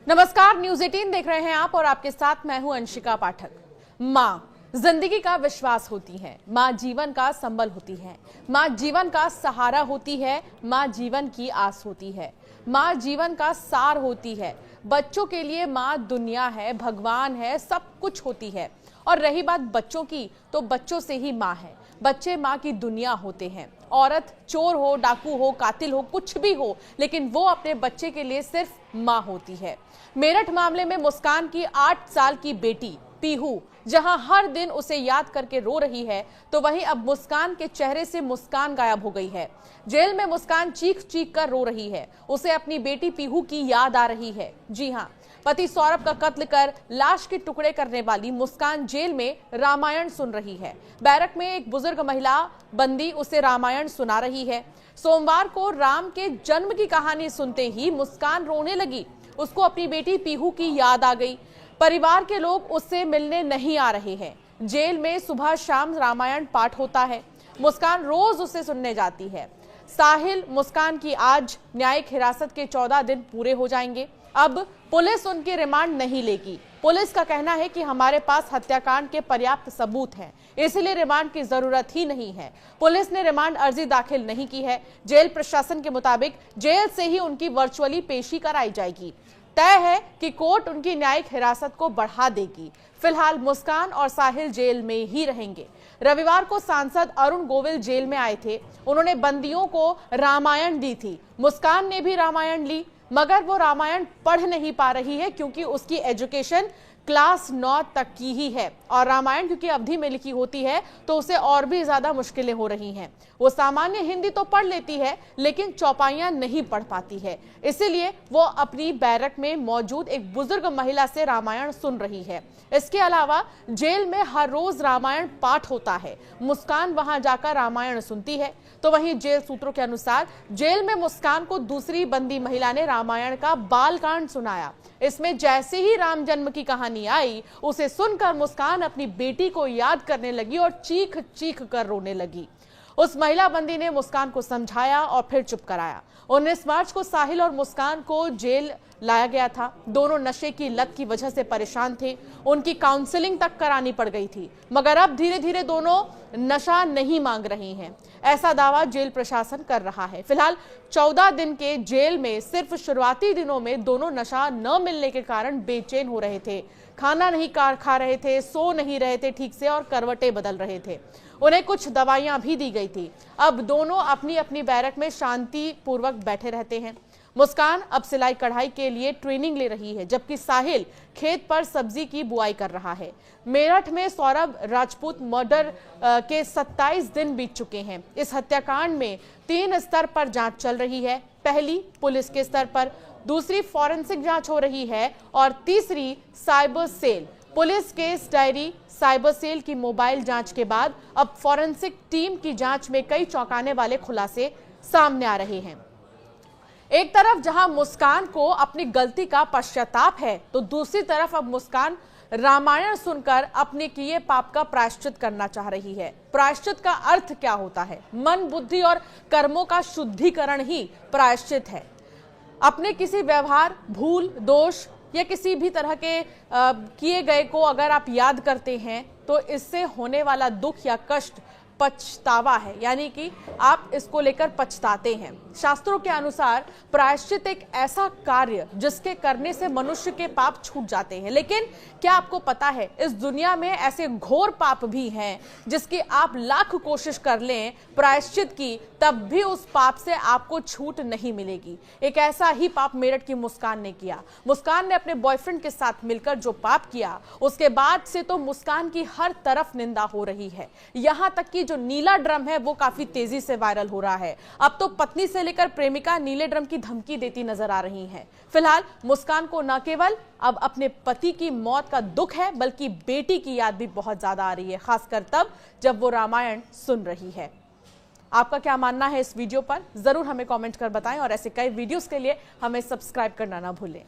नमस्कार, न्यूज 18 देख रहे हैं आप और आपके साथ मैं हूं अंशिका पाठक। माँ जिंदगी का विश्वास होती है, माँ जीवन का संबल होती है, माँ जीवन का सहारा होती है, माँ जीवन की आस होती है, माँ जीवन का सार होती है। बच्चों के लिए माँ दुनिया है, भगवान है, सब कुछ होती है। और रही बात बच्चों की, तो बच्चों से ही माँ है। बच्चे माँ की दुनिया होते हैं। औरत चोर हो, डाकू हो, कातिल हो, कुछ भी हो, लेकिन वो अपने बच्चे के लिए सिर्फ माँ होती है। मेरठ मामले में मुस्कान की 8 साल की बेटी पीहू जहां हर दिन उसे याद करके रो रही है, तो वहीं अब मुस्कान के चेहरे से मुस्कान गायब हो गई है। जेल में मुस्कान चीख चीख कर रो रही है। उसे अपनी बेटी पीहू की याद आ रही है। जी हां, पति सौरभ का कत्ल कर लाश के टुकड़े करने वाली मुस्कान जेल में रामायण सुन रही है। बैरक में एक बुजुर्ग महिला बंदी उसे रामायण सुना रही है। सोमवार को राम के जन्म की कहानी सुनते ही मुस्कान रोने लगी। उसको अपनी बेटी पीहू की याद आ गई। परिवार के लोग उससे मिलने नहीं आ रहे हैं। जेल में सुबह शाम रामायण पाठ होता है। मुस्कान रोज उसे सुनने जाती है। साहिल मुस्कान की आज न्यायिक हिरासत के 14 दिन पूरे हो जाएंगे। अब पुलिस उनकी रिमांड नहीं लेगी। पुलिस का कहना है कि हमारे पास हत्याकांड के पर्याप्त सबूत हैं, इसलिए रिमांड की जरूरत ही नहीं है। पुलिस ने रिमांड अर्जी दाखिल नहीं की है। जेल प्रशासन के मुताबिक जेल से ही उनकी वर्चुअली पेशी कराई जाएगी। तय है कि कोर्ट उनकी न्यायिक हिरासत को बढ़ा देगी। फिलहाल मुस्कान और साहिल जेल में ही रहेंगे। रविवार को सांसद अरुण गोविल जेल में आए थे। उन्होंने बंदियों को रामायण दी थी। मुस्कान ने भी रामायण ली, मगर वो रामायण पढ़ नहीं पा रही है क्योंकि उसकी एजुकेशन क्लास 9 तक की ही है और रामायण क्योंकि अवधि में लिखी होती है तो उसे और भी ज्यादा मुश्किलें हो रही हैं। वो सामान्य हिंदी तो पढ़ लेती है लेकिन चौपाइयां नहीं पढ़ पाती है, इसीलिए वो अपनी बैरक में मौजूद एक बुजुर्ग महिला से रामायण सुन रही है। इसके अलावा जेल में हर रोज रामायण पाठ होता है। मुस्कान वहां जाकर रामायण सुनती है। तो वहीं जेल सूत्रों के अनुसार जेल में मुस्कान को दूसरी बंदी महिला ने रामायण का बालकांड सुनाया। इसमें जैसे ही राम जन्म की कहानी आई, उसे सुनकर मुस्कान अपनी बेटी को याद करने लगी और चीख चीख कर रोने लगी। उस महिला बंदी ने मुस्कान को समझाया और फिर चुप कराया। 19 मार्च को साहिल और मुस्कान को जेल लाया गया था। दोनों नशे की लत की वजह से परेशान थे। उनकी काउंसलिंग तक करानी पड़ गई थी, मगर अब धीरे धीरे दोनों नशा नहीं मांग रही हैं, ऐसा दावा जेल प्रशासन कर रहा है। फिलहाल 14 दिन के जेल में सिर्फ शुरुआती दिनों में दोनों नशा न मिलने के कारण बेचैन हो रहे थे। खाना नहीं खा रहे थे, सो नहीं रहे थे ठीक से और करवटें बदल रहे थे। उन्हें कुछ दवाइयां भी दी गई थी। अब दोनों अपनी अपनी बैरक में शांति पूर्वक बैठे रहते हैं। मुस्कान अब सिलाई कढ़ाई के लिए ट्रेनिंग ले रही है, जबकि साहिल खेत पर सब्जी की बुआई कर रहा है। मेरठ में सौरभ राजपूत मर्डर के 27 दिन बीत चुके हैं। इस हत्याकांड में 3 स्तर पर जांच चल रही है। पहली पुलिस के स्तर पर, दूसरी फॉरेंसिक जांच हो रही है और तीसरी cyber cell. Police case diary, cyber cell की मोबाइल जांच के बाद अब फॉरेंसिक टीम की जांच में कई चौंकाने वाले खुलासे सामने आ रहे हैं। एक तरफ जहां मुस्कान को अपनी गलती का पश्चाताप है, तो दूसरी तरफ अब मुस्कान रामायण सुनकर अपने किए पाप का प्रायश्चित करना चाह रही है। प्रायश्चित का अर्थ क्या होता है? मन, बुद्धि और कर्मों का शुद्धिकरण ही प्रायश्चित है। अपने किसी व्यवहार, भूल, दोष या किसी भी तरह के किए गए को अगर आप याद करते हैं तो इससे होने वाला दुख या कष्ट पछतावा है, यानी कि आप इसको लेकर पछताते हैं। शास्त्रों के अनुसार प्रायश्चित एक ऐसा कार्य जिसके करने से मनुष्य के पाप छूट जाते हैं। लेकिन क्या आपको पता है, इस दुनिया में ऐसे घोर पाप भी हैं जिसकी आप लाख कोशिश कर लें प्रायश्चित की, तब भी उस पाप से आपको छूट नहीं मिलेगी। एक ऐसा ही पाप मेरठ की मुस्कान ने किया। मुस्कान ने अपने बॉयफ्रेंड के साथ मिलकर जो पाप किया, उसके बाद से तो मुस्कान की हर तरफ निंदा हो रही है। यहां तक कि जो नीला ड्रम है वो काफी तेजी से वायरल हो रहा है। अब तो पत्नी से लेकर प्रेमिका नीले ड्रम की धमकी देती नजर आ रही हैं। फिलहाल मुस्कान को न केवल अब अपने पति की मौत का दुख है, बल्कि बेटी की याद भी बहुत ज्यादा आ रही है, खासकर तब जब वो रामायण सुन रही है। आपका क्या मानना है इस वीडियो पर? जरूर हमें कमेंट कर बताएं और ऐसे कई वीडियोस के लिए हमें सब्सक्राइब करना ना भूलें।